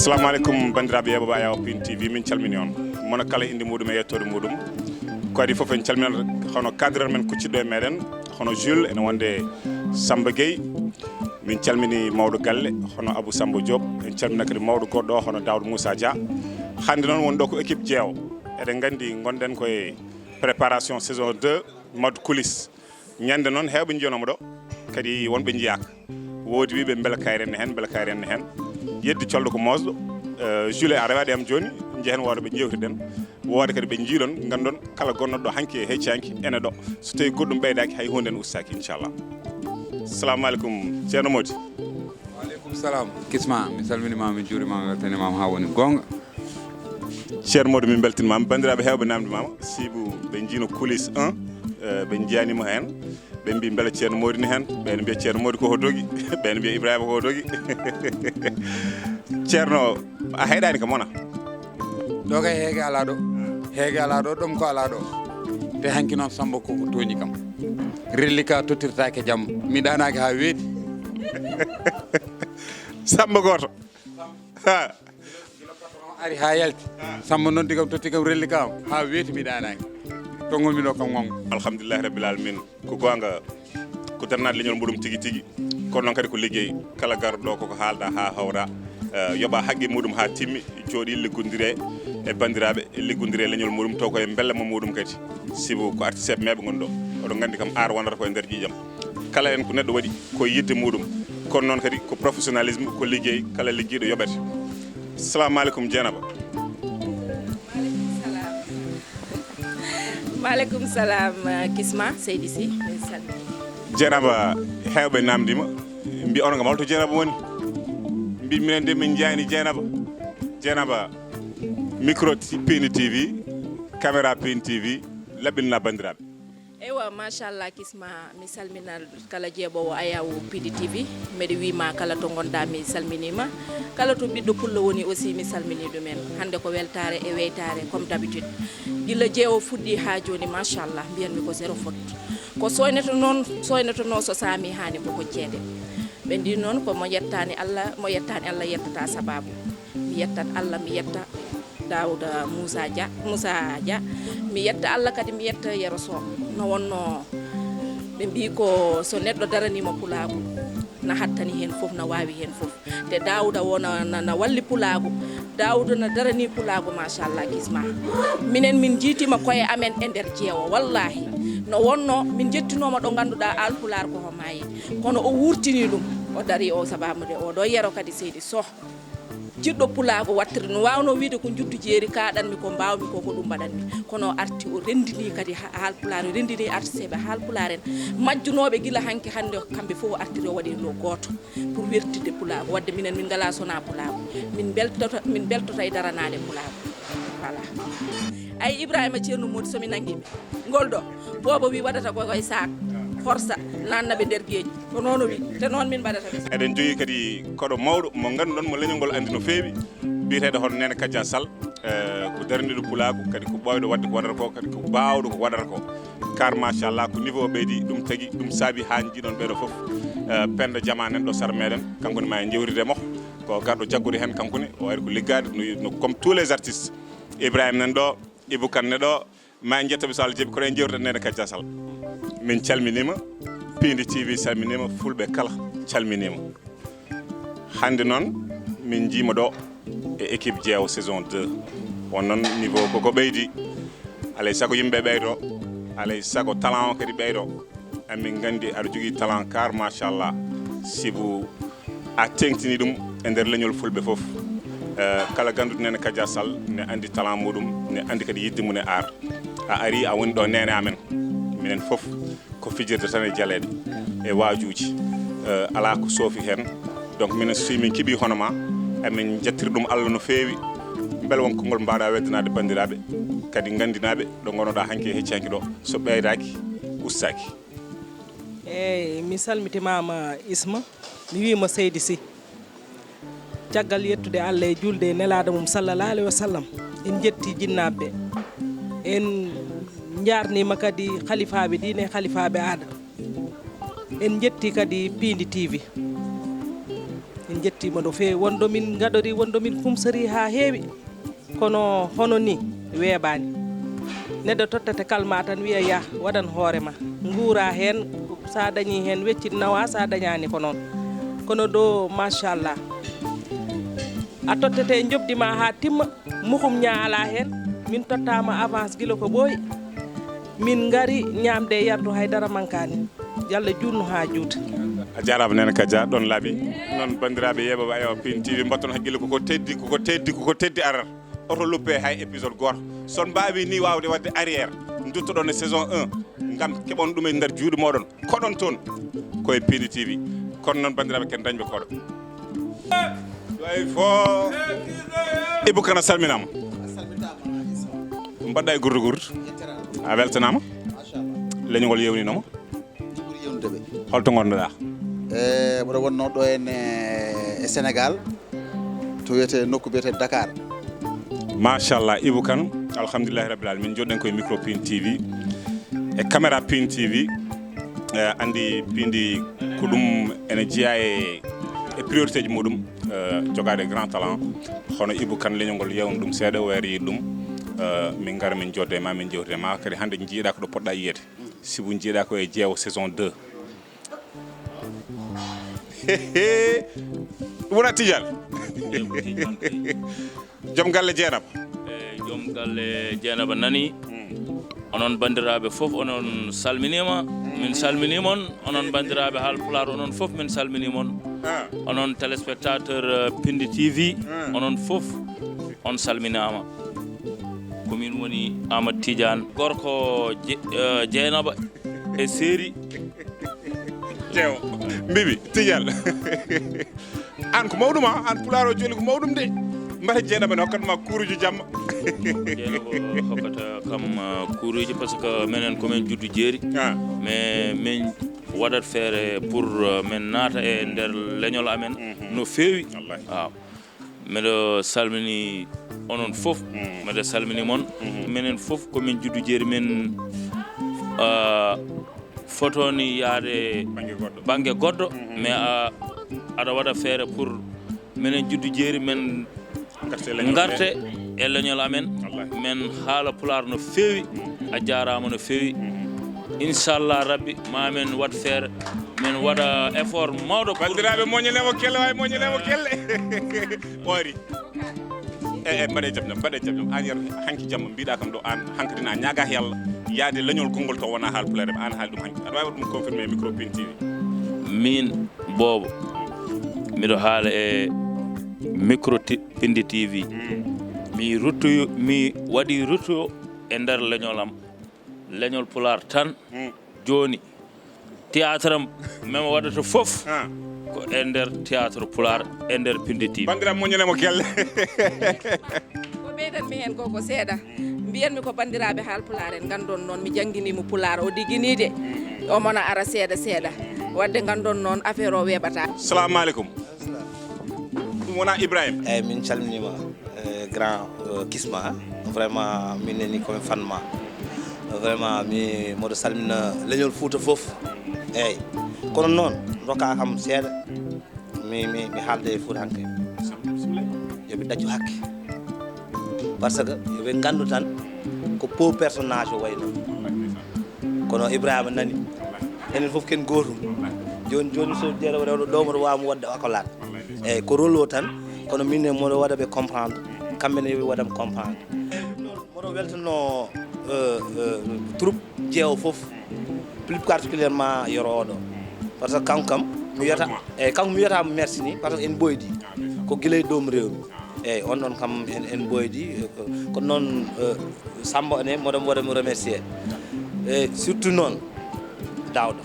Assalamu alaikum bandiraɓe yeɓoɓe Ayaw Pin TV min calmini on mono kala inde muɗum e yettode muɗum ko adi foof en calminat hono cadre men kucciɗo e meɗen hono Jules ene wonde Samba Gueye min calmini mawɗo galle hono Abou Samba Diop en calmina kadi mawɗo goɗɗo hono Daoud Moussa Dia hande noon woni ɗo ko équipe jeewo eɗen gandi gonɗen koye préparation saison 2 mode coulisse ñande noon hewɓe jiiyanomo ɗo kadi wonɓe jiyaka woodi wiɓe beela kayren hen beela kayren hen yeddi colɗo ko mosɗo Jules a rewaɗi am joni jehen wodo ɓe jewtiden woode kadi ɓe jiilon gandon kala gonnoɗo hanki e heccanki ene ɗo so tawi goɗɗum ɓeydaki hay hunde en ustaki inchallah. Assalamu alaikum ceerno Mody. Waaleykum salam Kisma mi salminima mi juurimama weltanimama ha woni gonga. Ceerno Mody min beltinimama bandiraɓe hewɓe namdimama sibu ɓe jiino coulisse 1 ɓe jiyanima hen ɓe mbi beela ceerno Mody ni hen ɓene mbiya ceerno Mody koko dogi ɓene mbiya Ibrahima koko dogi ceerno a heeɗani ko mona ɗo kay heege ala ɗo ɗum ko ala ɗo te hanki noon Samba koko toñi kam relli ka tottirtake jamma mi ɗanaki ha weeti Samba goto ari ha yalti Samba noon digam totti kam relli kam ha weeti mi ɗanaki tongolmi ɗo kam gonga alhamdulillahi rabbil alamin ko gonga ko darnade leñol muɗum tigui tigui kono noon kadi ko liggey kala garɗo koko haalɗa ha hawra yoɓa haqqi muɗum ha timmi jooɗi liggodire e bandiraɓe liggodire leñol muɗum taw koye bellama muɗum kadi sibo ko artiste meɓe gonɗo oɗon gandi kam ar wonata koye nder ƴiƴam kala en ko neɗɗo waɗi ko yidde muɗum kono noon kadi ko professionnalisme ko liggey kala ligguiɗo yoɓete. Assalamu alaikum Dieynaba. Maaleykum salam Kisma Seydi Sy. Dieynaba hewɓe namdima mbi onon kam holto Dieynaba woni mbi minen de min jeyani Dieynaba micro Pin TV caméra Pin TV laɓɓinana bandiraɓe. Ewa machallah Kisma mi salmina kala jeeɓowo Ayaw Pin TV mbeɗa wima kala to gonɗa mi salminima kala to ɓiɗɗo pullo woni aussi mi salmini ɗumen hande ko weltare e weytare comme d'habitude gila jeewo fuɗɗi ha joni machallah mbiyanmi ko zéro faute ko soyneto noon so sami hani koko jeede ɓe ndi noon ko mo yettani Allah yettata sababu mi yettat Allah mi yetta Daoud Moussa Dia mi yetta Allah kadi mi yetta Yero Sow no wonno ɓe mbi ko so neɗɗo daranima pulagu na hattani hen foof na wawi hen foof te Daouda wona na walli pulagu Daouda na darani pulagu machallah Kisma minen min jiitima koye amen e nder jeewo wallahi no wonno min jettinoma ɗo ganduɗa alpular ko mayi kono o wurtini ɗum o dari o sababude o ɗo Yero kadi Seydi Sow jiɗɗo pulago wattere no wawno wiide ko juddu jeeri kaɗanmi ko mbawmi ko ɗum mbaɗanmi kono arti o rendini kadi haalpular o rendini artisteɓe haalpular en majjunoɓe gila hanki hande kamɓe fof o artiri o waɗi ɗo goto pour wertide pulago wadde minen min ngala sona pulago min beltota e daranade pulago voilà ay Ibrahima ceerno Mody somi nanguiɓe ngol ɗo boobo wi waɗata koye sac forsa nannaɓe nder gueeji ko noon o wi te noon min mbaɗata ɓe eɗen jogui kadi koɗo mawɗo mo ganduɗon mo leñol ngol andi no feewi biyeteɗo hono Nene Kadia Sall ko darniɗo pulago kadi ko ɓoyɗo wadde ko waɗata ko kadi ko bawɗo ko waɗata ko car machallah ko niveau ɓeydi ɗum tagui ɗum saabi ha jiiɗon ɓeɗo foof Penda Diama nan ɗo sara meɗen kankone ma e jewridemo ko garɗo jaggude hen kankone o wari ko liggade no comme tous les artistes Ibrahima nan ɗo Ibou Kane ne ɗo ma en jettaɓe so Allah jaaɓi kono en jewrita Nene Kadia Sall min calminima Pin TV salminima fulɓe kala calminima hande noon min jiima ɗo e équipe jeewo saison 2 won noon niveau koko ɓeydi alay saago yimɓe ɓeydo alay saago talent o kadi ɓeydo amin gandi aɗa jogui talent car machallah sibu a tengtini ɗum e nder leñol fulɓe foof kala ganduɗo Nene Kadia Sall ne andi talent muɗum ne andi kadi yidde mum e art a ari a woni ɗo nene amen minen foof ko fijirde tan e jaleɗe e wajuji ala ko soofi hen donc minen so min kiiɓi hono ma amin jettiri ɗum Allah no feewi beele won konngol mbaɗa weddanaade banndiraaɓe kadi nganndinaaɓe ɗo ngonoɗaa hanki e heccanki ɗo so ɓeydaaki ustaaki. eyyi mi salmitimama Isma mi wiima Seydi Sy caggal yettude Allah e julde e nelaɗo mum sallallah alayhi wa sallam en jetti jinnaɓe en jarnima kadi khalifaɓe dine khalifaɓe aada en jetti kadi Pindi TV en jettima ɗo fewi wonɗo min gaɗori wonɗo min kumsori ha heewi kono hono ni weeɓani neɗɗo tottata kalma tan wiya ya waɗan hoorema guura hen sa dañi hen weccit nawa sa dañani ko noon kono ɗo machallah a tottete jobdima ha timma muhum ñaala hen min tottama avance guila ko ɓooyi min gari ñamde e yardu haydara mankani Yalla junnu ha juuta a jarama nene Kadia ɗon laaɓi noon bandiraɓe yeɓoɓe ayo Pindi TV mbatton hakkille koko teddi arar oto luppe hay épisode goto son mbawi ni wawde wadde arrière duttoɗon e saison 1 gam keɓon ɗum e nder juuɗe moɗon koɗon toon koye Pindi TV kono noon bandiraɓe ken dañɓe koɗo way fo Ibou Kane a salminama mbaɗɗa e gurdu a weltanama leñogol yewninoma holto gonɗoɗa mboɗo wonno ɗo en e Sénégal to wiyete nokku biyete Dakar. machallah Ibou Kane alhamdulillahi rabbil alamin min joɗɗen koye micro Pindi TV e caméra Pindi TV andi Pindi ko ɗum ene jeeya e priorité ji muɗum jogade grand talent hono Ibou Kane leñolngol yewno ɗum seeɗa o wari yiide ɗum min gara min jodde ma min jewtide ma kadi hande jiiɗa ko ɗo poɗɗa yiyede sibu jiiɗa ko e jeewo saison 2 wona Tidiane joom galle Dieynaba joom galle Dieynaba nani onon bandiraɓe fof onon salminima min salminimon onon bandiraɓe Haalpulaar onon fof min salminimon onon téléspectateur Pindi TV onon fof on salminama komin woni Amadou Tidiane gorko Dieynaba e séri jeewo Mbibi Tidiane an ko mawɗum an Pulaar o joni ko mawɗum de mbata Dieynaba ne hokkatma kuuruji jamma Dieynaba hokkata kam kuuruji par ce que minen komin juddu jeeri mais min waɗat feere pour min naata e nder leñol amen no feewi waaw mbiɗo salmini onon fof mbiɗo salmini moon minen fof komin juddu jeeri min fotoni yaade banggue goɗɗo mais aɗa waɗa feere pour minen juddu jeeri men garte e leñol amen men haala Pulaar no feewi a jarama no feewi inchallah rabbi mamen wat feere min waɗa effort mawɗo bandiraɓe moñanemo kelle way moñanemo kelle ɓoori mbaɗe jaam an yar hanki jamma mbiɗa kam ɗo an hankkadine a ñaga yalla yaade leñol konngol to wona Haalpulaar an haali ɗum hanki aɗa wawi ɗum confirmé micro Pindi TV min Bobo miɗo haala e micro Pindi TV mi waɗi ruttoyo e nder leñolam leñol Pulaar tan joni théâtre am mema waɗata fof ko e nder théâtre Pulaar e nder Pindi TV bandiram moñanemo kelle ko ɓeydanmi hen koko seeɗa mbiyanmi ko bandiraɓe Haalpulaar en gandon noon mi jangguinimo Pulaar o diginide omona ara seeɗa seeɗa wadde gandon noon affaire o weeɓata. salamu aleykum ɗum wona Ibrahima eyyi min calminima grand Kisma vraiment min neni komi fanma vraiment mi moɗo salmina leñol Fouta foof eyyi kono noon dokka kam seeɗa mi haalde Fouta hanke yoɓe ɗaccu hakke par ce que yoɓe gandu tan ko pauvre personnage o wayno kono Ibrahima nani enen foof ken gotum joni so jeeɗo rewɗo ɗo moɗo wawmo wadde accolade eyyi ko rôle o tan kono min moɗo waɗa ɓe comprendre kamɓene yoɓe waɗam comprendre moɗo weltano troupe jeewo foof plus particulièrement yoro oɗo par ce que kanko kam mi wiyata eyyi kanko mi wiyatamo merci ni par ce que en ɓoydi ko guilay doom rewmi eyyi on ɗon kam en ɓoydi kono noon Samba ene moɗon waɗami remercier e surtout noon Daouda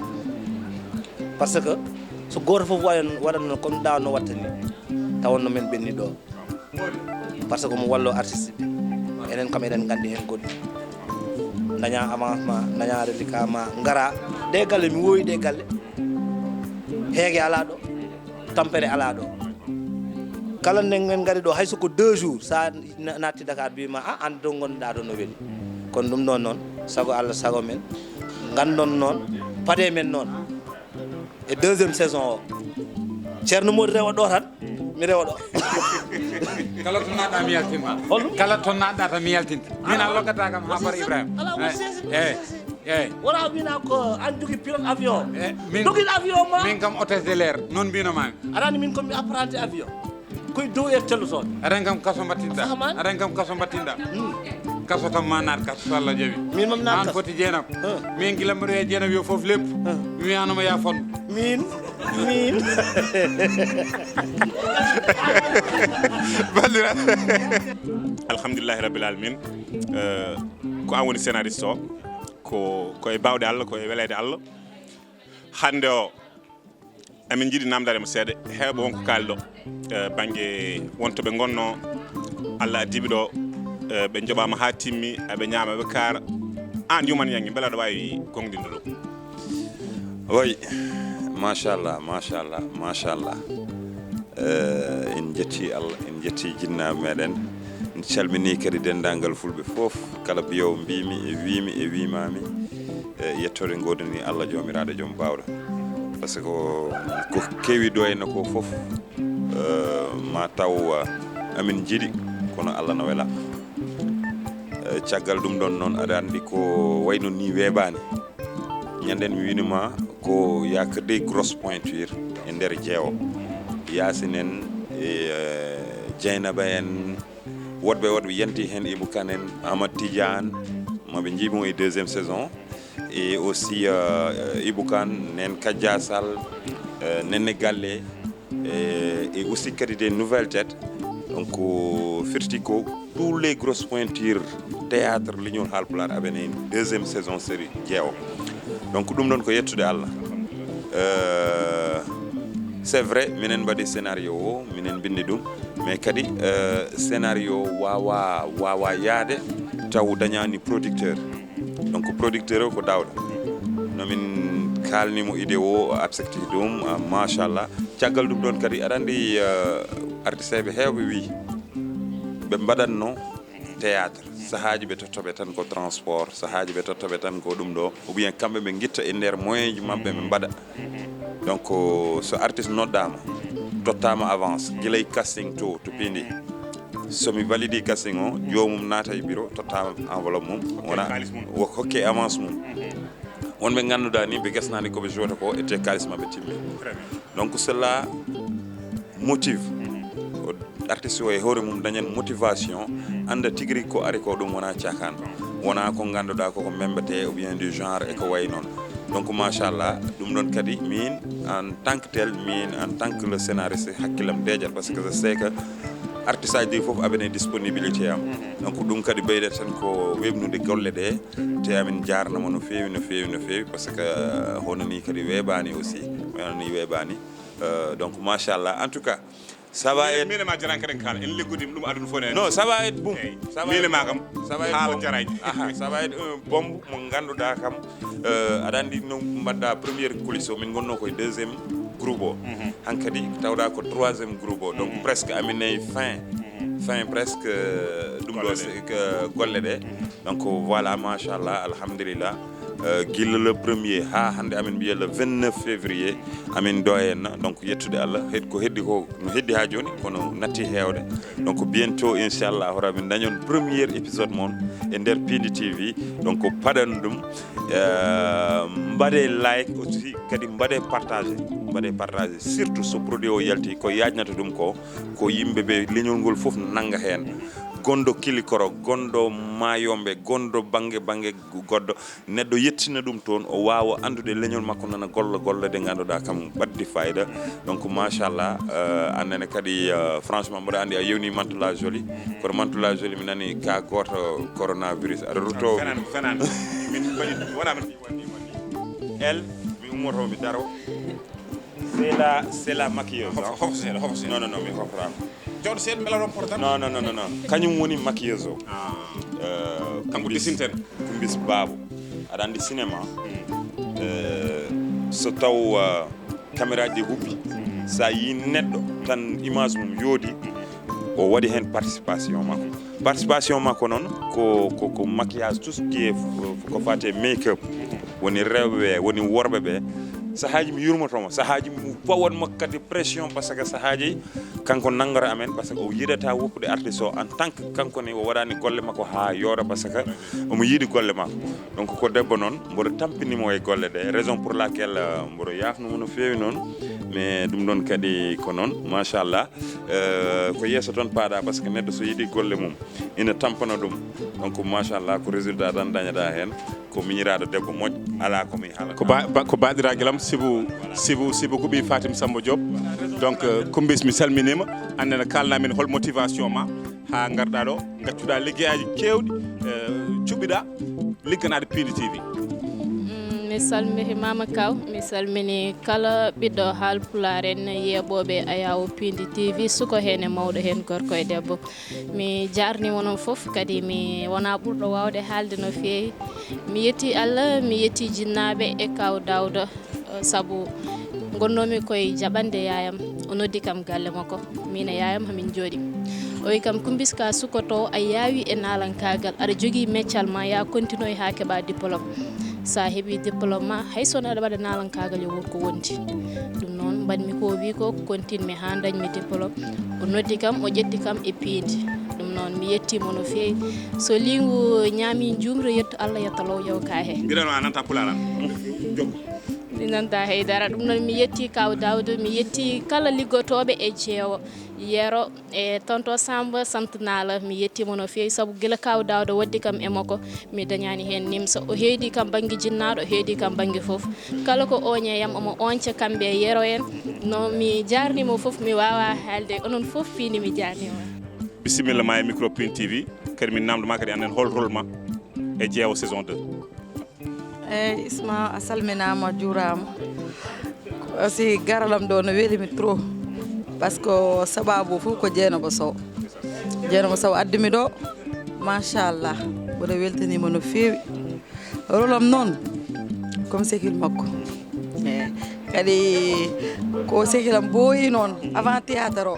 par ce que so goto foof waɗano comme Daouda no watta ni tawanno men ɓenni ɗo par ce que mo wallo artiste ɓe enen kam eɗen gandi hen goɗɗi daña avancement daña reliquat ma ngara ɗe galle mi woyi ɗe galle heege ala ɗo tampere ala ɗo kala nde en gari ɗo hayso ko 2 jours sa natti Dakar mbima a an do gonɗa ɗo no weeli kono ɗum ɗon noon sago Allah sago men gandon noon paade men noon e 2e saison o ceerno Modou rewa ɗo tan mi rewa ɗo kala to naɗa mi yaltinma kala to naɗa tan mi yaltinta min a lokkata kam ha bara Ibrahima eyyi wona wina ko an jogui pilote avion min jogui avion ma min kam hôtesse de l'air noon mbinomami aɗani min komi apprenti avion koye dow e tellutoɗo aɗen kam kaso battinɗa aɗen kam kaso battinɗa kaso tan ma naat kaso so Allah jaaɓi min mam naat an foti jeenam min gila mbiɗo e jeenam yo foof leppu mi wiyanoma ya fonno min bandira alhamdulillahi rabbil alamin ko an woni scénariste o koye bawɗe Allah koye welede Allah hande o amin jiiɗi namdade mo seeɗa heewɓe wonko kaali ɗo banggue wonto ɓe gonno Allah addiɓe ɗo ɓe joɓama ha timmi eɓe ñaama eɓe kaara an yuman yangi beela aɗa wawi gonɗinde ɗo oui machallah en jetti Allah en jetti jinnaɓe meɗen en calmini kadi dendagal fulɓe foof kala biyowo mbimi e wimami yettode godani Allah jomiraɗo joom bawɗo par ce que ko kewi ɗo henna ko foof ma taw amin jiiɗi kono Allah no wela caggal ɗum ɗon noon aɗa andi ko wayno ni weeɓani ñanden mi winima ko ya que des grosses pointures e nder jeewo Yacine en e Dieynaba en woɗɓe yanti hen Ibou Kane en Amad Tidiane maɓe jiimo e 2e saison et aussi Ibou Kane nen Kadja Sall Nene Galle et aussi kadi des nouvelles têtes donc firti ko tous les grosses pointures théâtre Leñol Haalpulaar aɓene 2e saison série jeewo donc ɗum ɗon ko yettude Allah c'est vrai minen mbaɗi scénario o minen bindi ɗum mais kadi scénario wawa yaade taw dañani producteur donc producteur o ko dawɗo nomin kalnimo idée o accepti ɗum machallah caggal ɗum ɗon kadi aɗa andi artiste ɓe hewɓe wi ɓe mbaɗatno théâtre sahaji ɓe tottoɓe tan ko transport sahaji ɓe tottoɓe tan ko ɗum ɗo ou bien kamɓe ɓe guitta e nder moyen ji mabɓe ɓe mbaɗa donc so artiste noddama tottama avance guilay casting to pindi somi validi casting o jomum naata e bureau tottama enveloppe mum wona hokke avance mum wonɓe ganduɗa ni ɓe gasnani koɓe jota ko ete kalis mabɓe timmi donc cela motive artiste o e hoore mum dañen motivation anda tigui ko ari ko ɗum wona cakan wona ko ganduɗa koko membete ou bien du genre e ko way noon donc machallah ɗum ɗon kadi min en tant que tel min en tant que le scénariste hakkillam deejat par ce que je sais que artiste aji ɗi foof aɓene disponibilité am donc ɗum kadi ɓeyde tan ko weɓnude golle ɗe te amin jarnamo no fewi par ce que hono ni kadi weeɓani aussi ni weeɓani donc machallah en tout cas ça va être mine ma jaran kaden kala en leggodima ɗum aduna fo non ça va être boum mine ma kam ça va être haala jaraji ça va être un bombe mo ganduɗa kam aɗa andi no mbaɗɗa première coulisse o min gonno koye 2e groupe o hankkadi tawɗa ko 3e groupe o donc presque amin nayi fin presque ɗum ɗo golle ɗe donc voilà machallah alhamdulillah guila le premier ha hande amin mbiya le 29 février amin do henna donc yettude Allah ko heddi ko no heddi ha joni kono natti hewde donc bientôt inchallah hora min dañon premier épisode mon e nder Pindi TV donc paɗan ɗum mbaɗe like aussi kadi mbaɗe partagé surtout so produit o yalti ko yajnata ɗum ko yimɓeɓe leñol ngol foof nanga hen gondo kilikoro gondo mayombe gondo bange goddo neddo yettina dum ton o wawa andude leñol makko nana golle de ganduda kam baddi fayda donc machallah annene kadi franchement mboɗa andi a yewni Mantoula Jolie kono Mantoula Jolie mi nani ka goto coronavirus aɗa rutto fenan min baɗi wona min woni elle mi ummoto mi daro c'est la maquilleuse non mais hoframa jooɗo seeɗa mbela ɗon portan non kañum woni maquilleuse o kanko desinten Kumbis Babou aɗa andi cinéma so taw caméra ji hubbi sa yi neɗɗo tan image mum yoodi o waɗi hen participation makko noon ko maquillage tout ce qui est ko fate make up woni rewɓe woni worɓe ɓe sahaji mi yurmotomo sahaji mi bawonmo kadi pression par ce que sahaji kanko nanngoro amen par ce que o yiɗata woppude artiste o en tant que kanko ne o waɗani golle makko ha yoora par ce que omo yiiɗi golle makko donc ko debbo noon mboɗo tampinimo e golle ɗe raison pour laquelle mboɗo yafnomo no feewi noon mais ɗum ɗon kadi ko noon machallah ko yesso toon paaɗa par ce que neɗɗo so yiiɗi golle mum ina tampana ɗum donc machallah ko résultat tan dañaɗa hen ko miñiraɗo debbo moƴƴo ala komi haala ko baɗiraguelam sibu ko ɓi Fatim Samba Diop donc Kumbis mi salminima annene kalnamin hol motivation ma ha garɗa ɗo gaccuɗa liggueyaji kewɗi cuɓiɗa ligganade Pindi TV. mi salmini Mama Kaw mi salmini kala ɓiɗɗo haalpulaar en yeeɓoɓe Ayawu Pindi TV suko hen e mawɗo hen gorko e debbo mi jarnimo noon foof kadi mi wona ɓurɗo wawde haalde no feewi mi yetti Allah mi yetti jinnaɓe e kaw Dawda saabu gonnomi koye jaɓande yayam o noddi kam galle makko min e yayam hamin jooɗi o wi kam Kumbis ka sukoto a yaawi e nalankagal aɗa jogui meccal ma ya continue ha keɓa diplôme sa heeɓi diplôme ma hay sono aɗa waɗa nalankagal yo wonko wonti ɗum noon mbanmi ko wi ko continue ha dañmi diplôme o noddi kam o ƴetti kam e Pindi ɗum noon mi yettimo no feewi so lingu ñaami jumre yetto Allah yettalo yow ka he mbiɗano a nanta pulaar mi nanta haydara ɗum noon mi yetti kaw Dawda mi yetti kala liggotoɓe e jeewo yero e tonto Samba santanala mi yettimo no feewi saabu guila kaw Dawda waddi kam e makko mi dañani hen nimsa o heedi kam banggue jinnaɗo o heedi kam banggue foof kala ko oñeyam omo onca kamɓe yero en no mi jarnimo foof mi wawa haalde onon foof fini mi jarnima bisimilla ma e micro Pindi TV kadi min namdoma kadi annen hol rôle ma e jeewo saison 2. eyyi Isma a salminama juurama aussi garalam ɗo no welimi trop par ce que sababu fof ko Dieynaba Sow addimi ɗo machallah mboɗo weltanima no feewi rôle am noon comme sehil makko eyyi kadi ko sehilam booyi noon avant théâtre o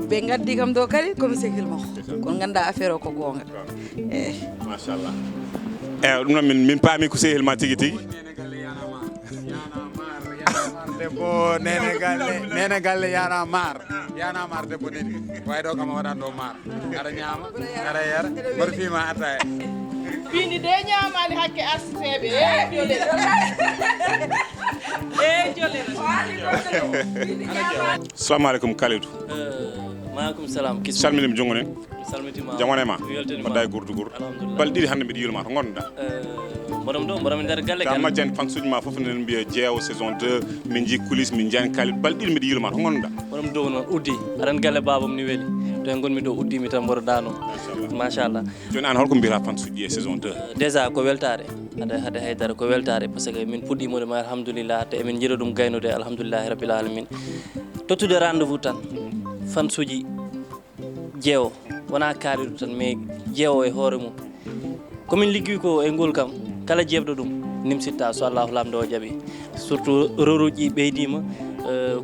ɓe gaddi kam ɗo kadi comme sehil makko kono ganduɗa affaire o ko gonga eyyi machallah eyyi ɗum noon min paami ko sehil ma tigui tigui debbo nene galle yana mar debbo neni way ɗo kam a waɗan ɗo mar aɗa ñaama aɗa yara mboɗo fima atta Pindi de ñamani hakke arsuteɓe jole assalamu aleykum Kalidou maaleykum salam salminima jongonen salmitima jamonema mbaɗɗa e gurdugur balɗe ɗiɗi hannde mbiɗa yilma to gonɗa mboɗom nder galle ka majjani fansuji ma foof nen mbiya jeewo saison 2 min jii coulisse min jani Kalidou balɗe ɗiɗi mbiɗa yilma to gonɗa mboɗom dow noon uddi aɗan galle babam ni weeli to en gonmi ɗo uddimi tan mboɗo dano machallah joni an holko mbiyata fansuji ɗi e saison 2 déjà ko weltare haade haydara ko weltare par ce que min puɗɗimode ma alhamdoulillah te emin jiiɗa ɗum gaynude alhamdoulillahi rabbil alamin tottude rendez-vous tan fansuji jeewo wona Kalidou tan mais jeewo e hoore mum komin liggoy ko e ngol kam kala jebɗo ɗum nimsitta so Allahu lamdo o jaaɓi surtout roroji ɓeydima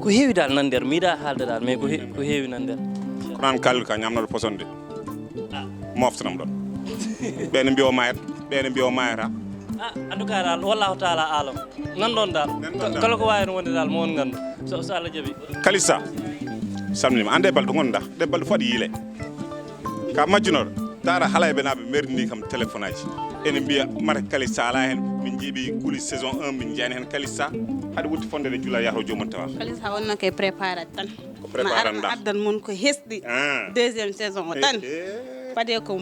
ko heewi dal nan nder mi yiɗa haalde dal mais ko heewi nan nder kono an Kalidou ka ñamnoɗo posonde moftanam ɗon ɓene mbiya o mayat ɓene mbiya o mayata en tout cas dal wallahu taala alam nanɗon dal kala ko wawi no wonde dal mo won gandu so Allah jaaɓi Kalissa salminima ande balɗe gonɗa ɗe balɗe fo aɗa yiile ka majjunoɗo tara halayɓe naɓe merdini kam téléphone aji ene mbiya mata Kalissa ala hen min jiiɓi coulisse saison 1 min jani hen Kalissa haɗa wutti fondede juula yahoo jomum tawa Kalissa wonno koye préparé tan ko préparé ma addan mon ko hesɗi deuxième saison o tan faade ko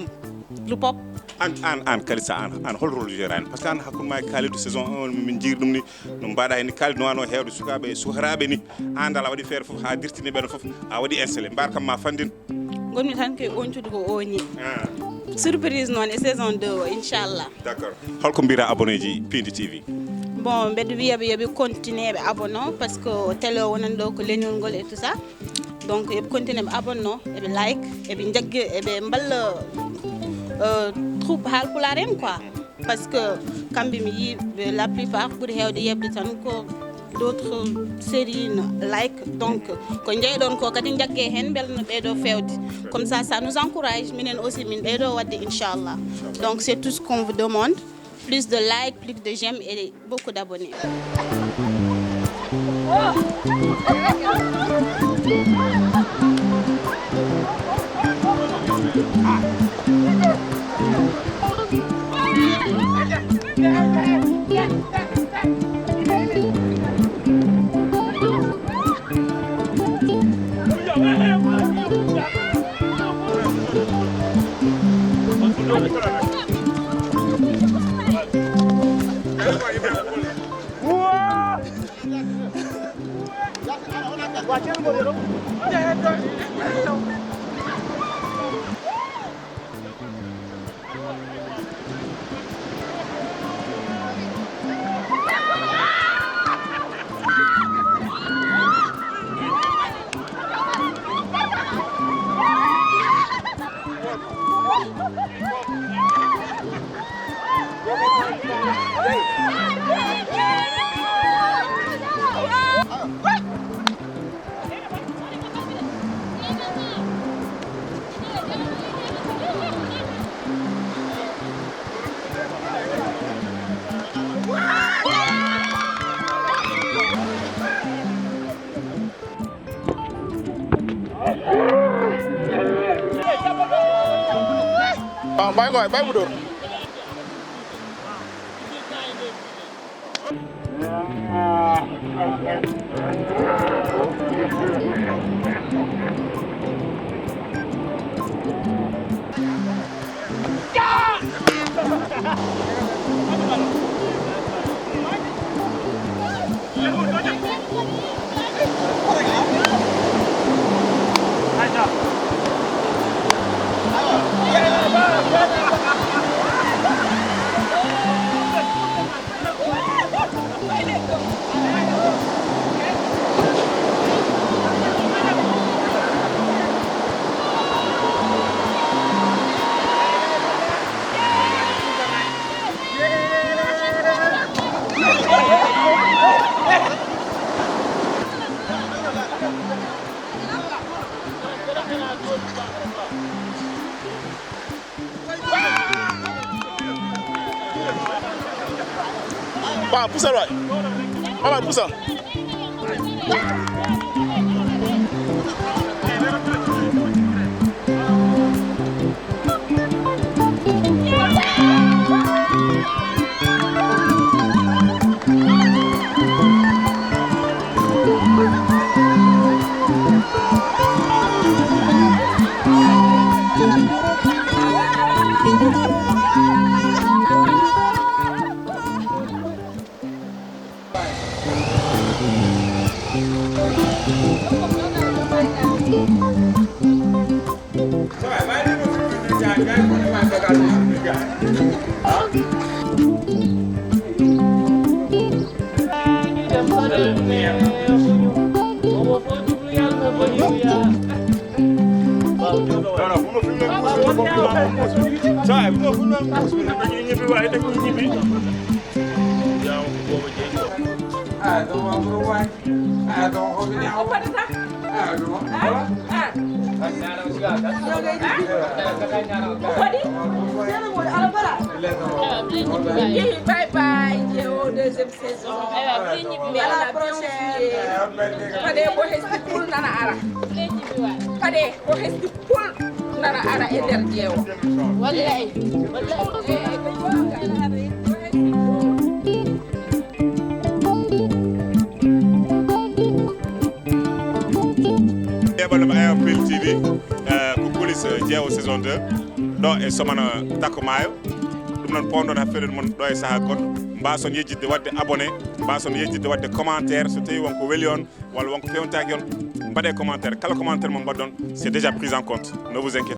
lupop an Kalissa an hol rôle gérani par ce que an hakkude ma e Kalidou saison 1 min jiiri ɗum ni no mbaɗa hen ni Kalidou no wano hewde sukaɓe e sukaraɓe ni an dal a waɗi feere foof ha dirtini ɓeɗo foof a waɗi installé mbar kam ma fandin gonmi tan koye oncude ko oñi surprise noon e saison 2 o inchallah d' accord holko mbira abonné ji Pindi TV bon mbeɗa wiyaɓe yooɓe continuer ɓe abonné par ce que télé o wonani ɗo ko leñol ngol et tout ça donc eɓe continue ɓe abonno eɓe like eɓe jaggi eɓe mballa troupe haalpulaar en quoi par ce que kamɓe mi yi la plupart ɓuuri heewde yebde tan ko d' autres séries like donc ko jeyɗon ko kadi jagge hen beele no ɓeydo fewde comme ça nous encourage minen aussi min ɓeydo wadde inchallah donc c'est tout ce qu'on vous demande plus de like plus de j'aime et beaucoup d'abonnés. Bye mu dóor Ba pusal waay Baba pusal Bye bye, deuxième saison. Mais à la prochaine. Pade ko hesti pul nana ara. Pade ko hesti pul nana ara e der jeewo. Wallahi. Ebalum Airpil TV ko police jeewo saison 2 ɗo e somana Tako Maayo ɗum noon pawɗon haffere mon ɗo e saaha goɗɗo mbason yejjidde wadde abonné mbason yejjidde wadde commentaire so tawi wonko weeli on walla wonko fewnitaki on mbaɗe commentaire kala commentaire mo mbaɗɗon c'est déjà pris en compte ne vous inquiétez